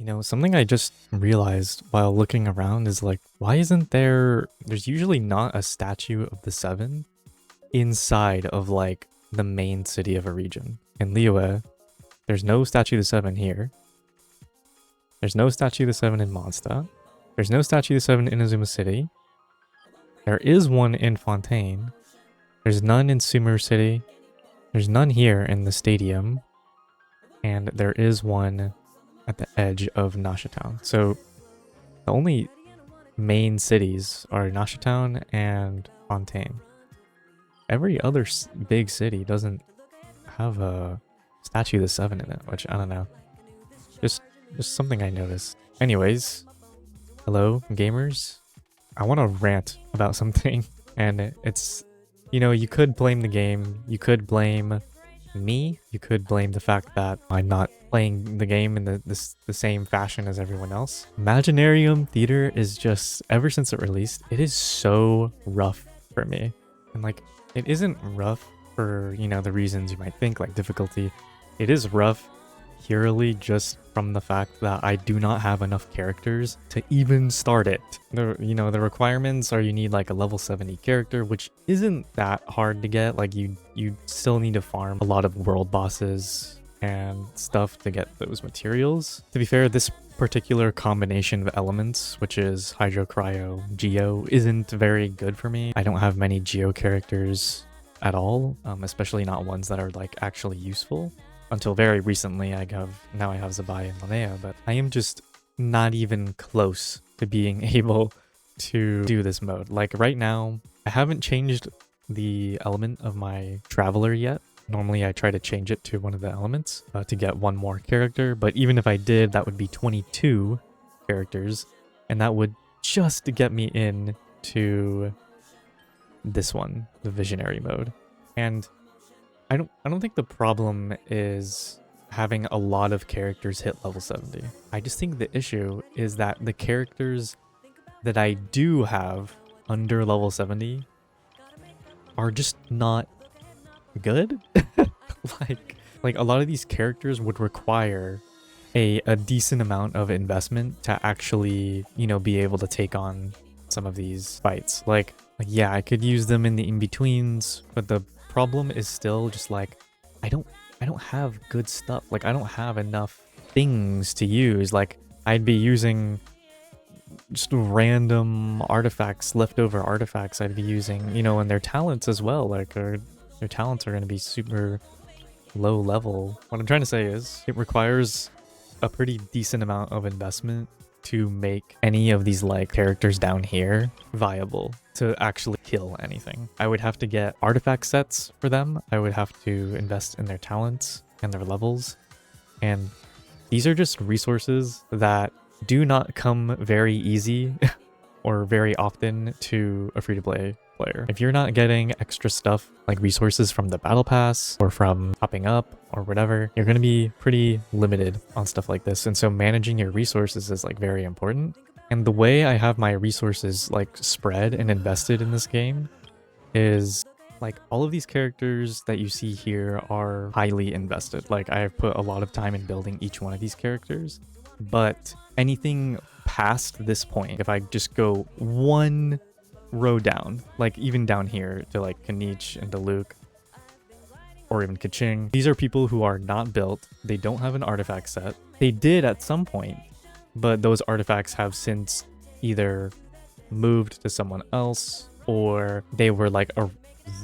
You know, something I just realized while looking around is like, why isn't there's usually not a statue of the Seven inside of like the main city of a region. In Liyue, there's no statue of the Seven here. There's no statue of the Seven in Mondstadt. There's no statue of the Seven in Inazuma City. There is one in Fontaine. There's none in Sumeru City. There's none here in the stadium. And there is one at the edge of Nashitown. So the only main cities are Nashitown and Fontaine. Every other big city doesn't have a statue of the Seven in it, which I don't know. Just something I noticed. Anyways, hello gamers. I want to rant about something, and it's, you know, you could blame the game, you could blame me, you could blame the fact that I'm not playing the game in the same fashion as everyone else. Imaginarium Theater is just, ever since it released, it is so rough for me. And like, it isn't rough for, you know, the reasons you might think, like difficulty. It is rough purely just from the fact that I do not have enough characters to even start it. The requirements are you need like a level 70 character, which isn't that hard to get. Like you still need to farm a lot of world bosses and stuff to get those materials. To be fair, this particular combination of elements, which is Hydro, Cryo, Geo, isn't very good for me. I don't have many Geo characters at all, especially not ones that are like actually useful. Until very recently, I have Zabai and Linnea, but I am just not even close to being able to do this mode. Like right now, I haven't changed the element of my Traveler yet. Normally I try to change it to one of the elements to get one more character, but even if I did, that would be 22 characters, and that would just get me in to this one, the Visionary mode. And I don't think the problem is having a lot of characters hit level 70. I just think the issue is that the characters that I do have under level 70 are just not good. like a lot of these characters would require a decent amount of investment to actually, you know, be able to take on some of these fights. Like yeah, I could use them in the in-betweens, but the problem is still just like I don't have good stuff. Like I don't have enough things to use. Like I'd be using just random artifacts, leftover artifacts I'd be using, you know, and their talents as well. Like their talents are going to be super low level. What I'm trying to say is it requires a pretty decent amount of investment to make any of these like characters down here viable to actually kill anything. I would have to get artifact sets for them. I would have to invest in their talents and their levels. And these are just resources that do not come very easy or very often to a free-to-play player. If you're not getting extra stuff like resources from the battle pass or from topping up or whatever, you're going to be pretty limited on stuff like this. And so managing your resources is like very important. And the way I have my resources like spread and invested in this game is like all of these characters that you see here are highly invested. Like I've put a lot of time in building each one of these characters, but anything past this point, if I just go one row down, like even down here to like Kanich and Diluc or even Kaching, these are people who are not built. They don't have an artifact set. They did at some point, but those artifacts have since either moved to someone else or they were like a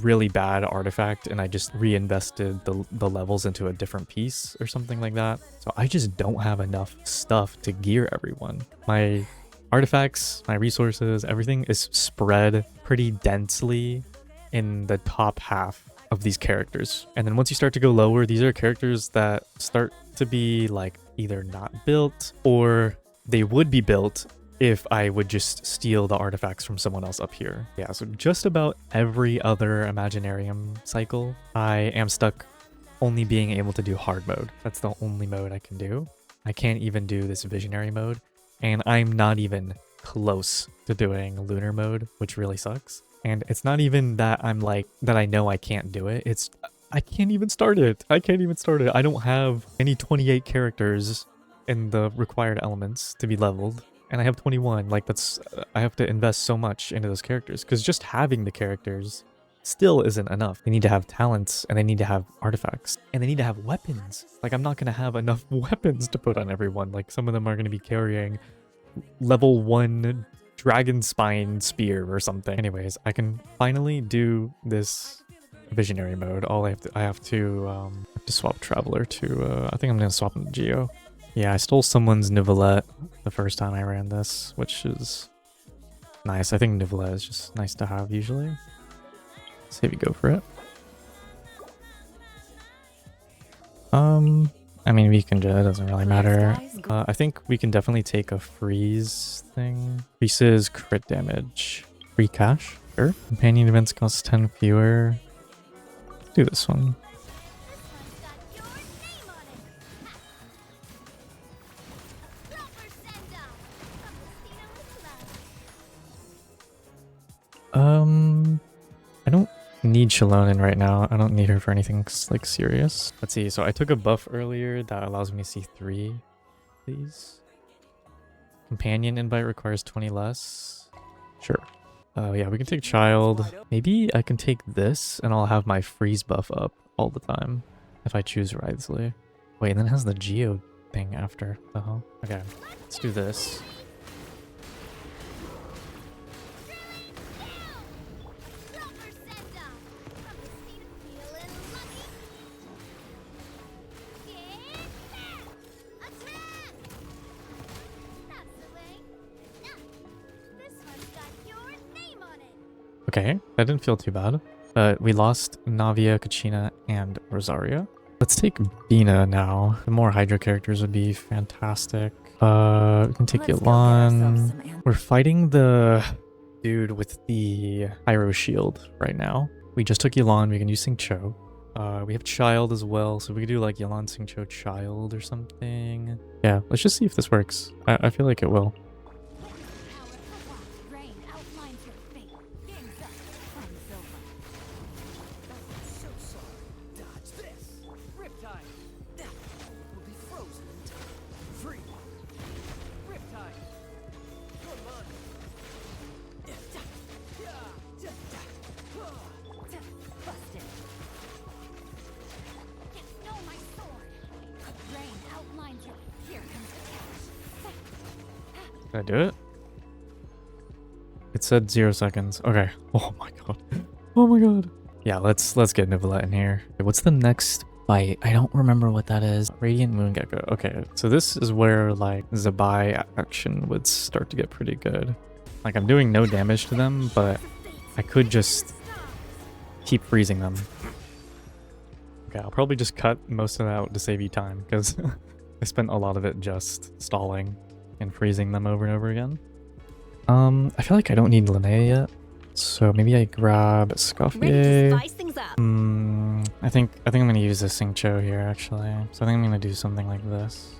really bad artifact and I just reinvested the levels into a different piece or something like that. So I just don't have enough stuff to gear everyone. My artifacts, my resources, everything is spread pretty densely in the top half of these characters. And then once you start to go lower, these are characters that start to be like either not built or they would be built if I would just steal the artifacts from someone else up here. Yeah, so just about every other Imaginarium cycle, I am stuck only being able to do hard mode. That's the only mode I can do. I can't even do this visionary mode, and I'm not even close to doing lunar mode, which really sucks. And it's not even that I'm like, that I know I can't do it. It's, I can't even start it. I don't have any 28 characters and the required elements to be leveled, and I have 21. Like, that's I have to invest so much into those characters, because just having the characters still isn't enough. They need to have talents, and they need to have artifacts, and they need to have weapons. Like, I'm not gonna have enough weapons to put on everyone. Like, some of them are gonna be carrying level 1 dragon spine spear or something. Anyways, I can finally do this visionary mode. All I have to swap traveler to I think I'm gonna swap him to Geo. Yeah, I stole someone's Nivelette the first time I ran this, which is nice. I think Nivelette is just nice to have usually. Let's see if you go for it. I mean, we can just, it doesn't really matter. I think we can definitely take a freeze thing. Increases crit damage. Free cash? Sure. Companion events cost 10 fewer. Let's do this one. I don't need Shalonin right now. I don't need her for anything like serious. Let's see. So I took a buff earlier that allows me to see 3. Please. Companion invite requires 20 less. Sure. Yeah, we can take child. Maybe I can take this and I'll have my freeze buff up all the time if I choose wisely. Wait, and then it has the Geo thing after. The hell? Okay, let's do this. Okay, that didn't feel too bad. But we lost Navia, Kachina, and Rosaria. Let's take Bina now. The more Hydra characters would be fantastic. We can take Yelan. We're fighting the dude with the Pyro shield right now. We just took Yelan. We can use Xingqiu. We have Child as well, so we could do like Yelan, Xingqiu, Child or something. Yeah, let's just see if this works. I feel like it will. Did I do it? It said 0 seconds. Okay. Oh my god. Oh my god. Yeah, let's get Nivelette in here. What's the next fight? I don't remember what that is. Radiant Moon Gecko. Okay, so this is where like Zabai action would start to get pretty good. Like I'm doing no damage to them, but I could just keep freezing them. Okay, I'll probably just cut most of that out to save you time because I spent a lot of it just stalling and freezing them over and over again. I feel like I don't need Linnea yet, so maybe I grab Scoffier. I think I'm gonna use this Xingqiu here actually. So I think I'm gonna do something like this.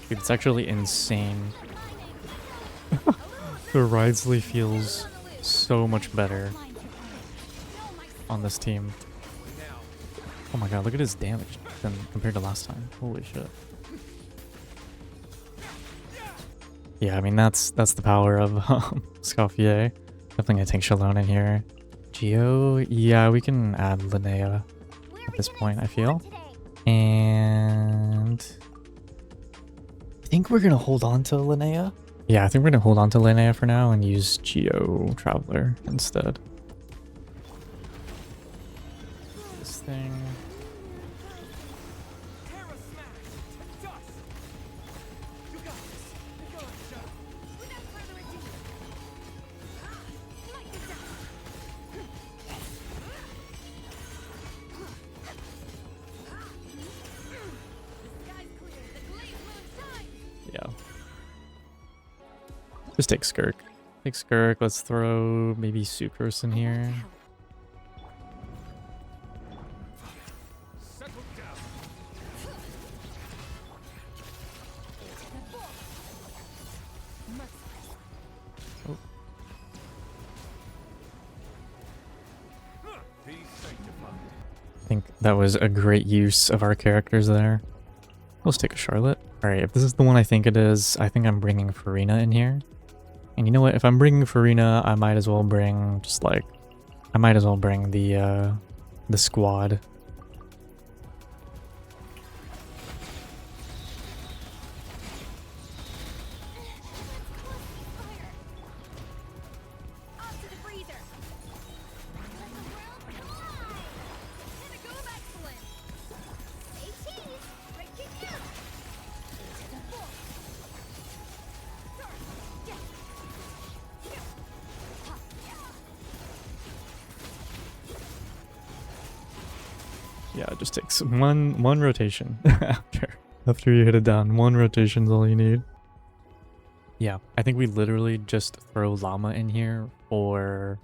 Dude, it's actually insane. The Wriothesley feels so much better on this team. Oh my god, look at his damage than compared to last time. Holy shit. Yeah, I mean that's the power of Scoffier. Definitely gonna take Shalone in here. Geo, yeah, we can add Linnea at this point, I feel. And I think we're gonna hold on to Linnea. Yeah, I think we're gonna hold on to Linnea for now and use Geo Traveler instead. This thing. Yeah. Just take Skirk. Take Skirk. Let's throw maybe Sucrose in here. Oh. I think that was a great use of our characters there. Let's take a Charlotte. Alright, if this is the one I think it is, I think I'm bringing Farina in here. And you know what? If I'm bringing Farina, I might as well bring just like... I might as well bring the squad. Yeah, it just takes one rotation after you hit it down. One rotation's all you need. Yeah, I think we literally just throw Llama in here for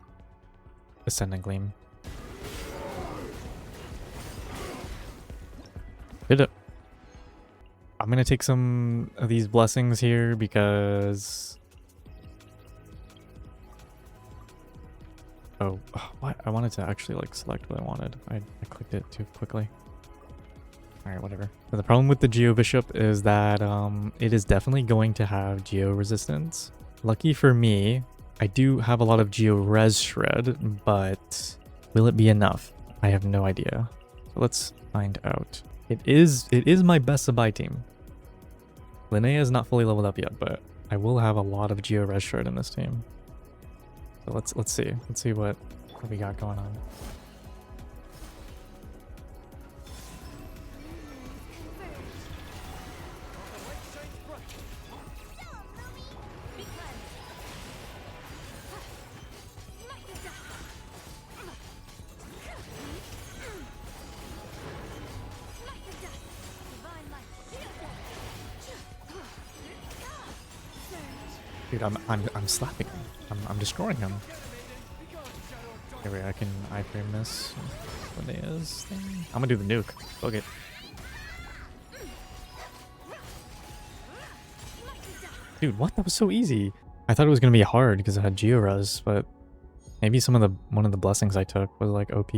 Ascendant Gleam. Hit it. I'm gonna take some of these blessings here because... Oh, what? I wanted to actually like select what I wanted. I clicked it too quickly. Alright, whatever. So the problem with the Geo Bishop is that it is definitely going to have Geo resistance. Lucky for me, I do have a lot of Geo Res Shred, but will it be enough? I have no idea. So let's find out. It is my best buy team. Linnea is not fully leveled up yet, but I will have a lot of Geo Res Shred in this team. So let's see. Let's see what we got going on. Dude, I'm slapping him. I'm destroying him. Okay, wait, I can iframe this. Linnea's thing. I'm gonna do the nuke. Fuck it. Dude, what? That was so easy. I thought it was gonna be hard because it had Geores, but maybe one of the blessings I took was like OP.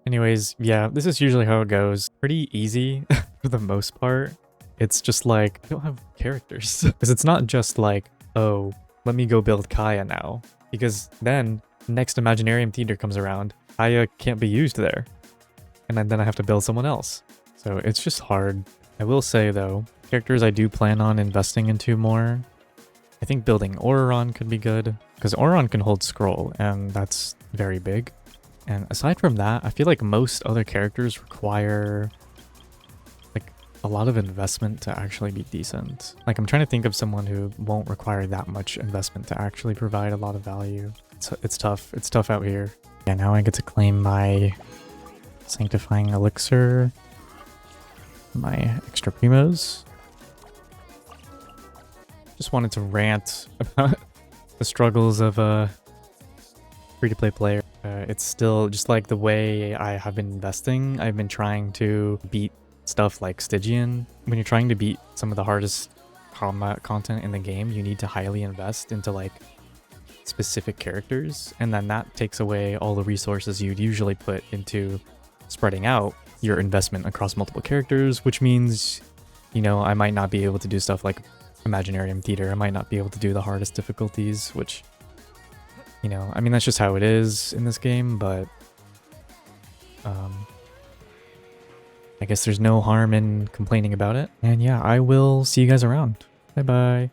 Anyways, yeah, this is usually how it goes. Pretty easy for the most part. It's just like I don't have characters because it's not just like, oh, let me go build Kaya now, because then next Imaginarium Theater comes around, Kaya can't be used there, and then I have to build someone else. So it's just hard. I will say though, characters I do plan on investing into more. I think building Auroron could be good, because Auroron can hold Scroll, and that's very big. And aside from that, I feel like most other characters require like a lot of investment to actually be decent. Like I'm trying to think of someone who won't require that much investment to actually provide a lot of value. It's tough. It's tough out here. Yeah, now I get to claim my Sanctifying Elixir, my extra primos. Just wanted to rant about the struggles of a free-to-play player. It's still just like the way I have been investing. I've been trying to beat stuff like Stygian. When you're trying to beat some of the hardest combat content in the game, you need to highly invest into like specific characters, and then that takes away all the resources you'd usually put into spreading out your investment across multiple characters, which means, you know, I might not be able to do stuff like Imaginarium Theater. I might not be able to do the hardest difficulties, which, you know, I mean, that's just how it is in this game, but I guess there's no harm in complaining about it. And yeah, I will see you guys around. Bye bye.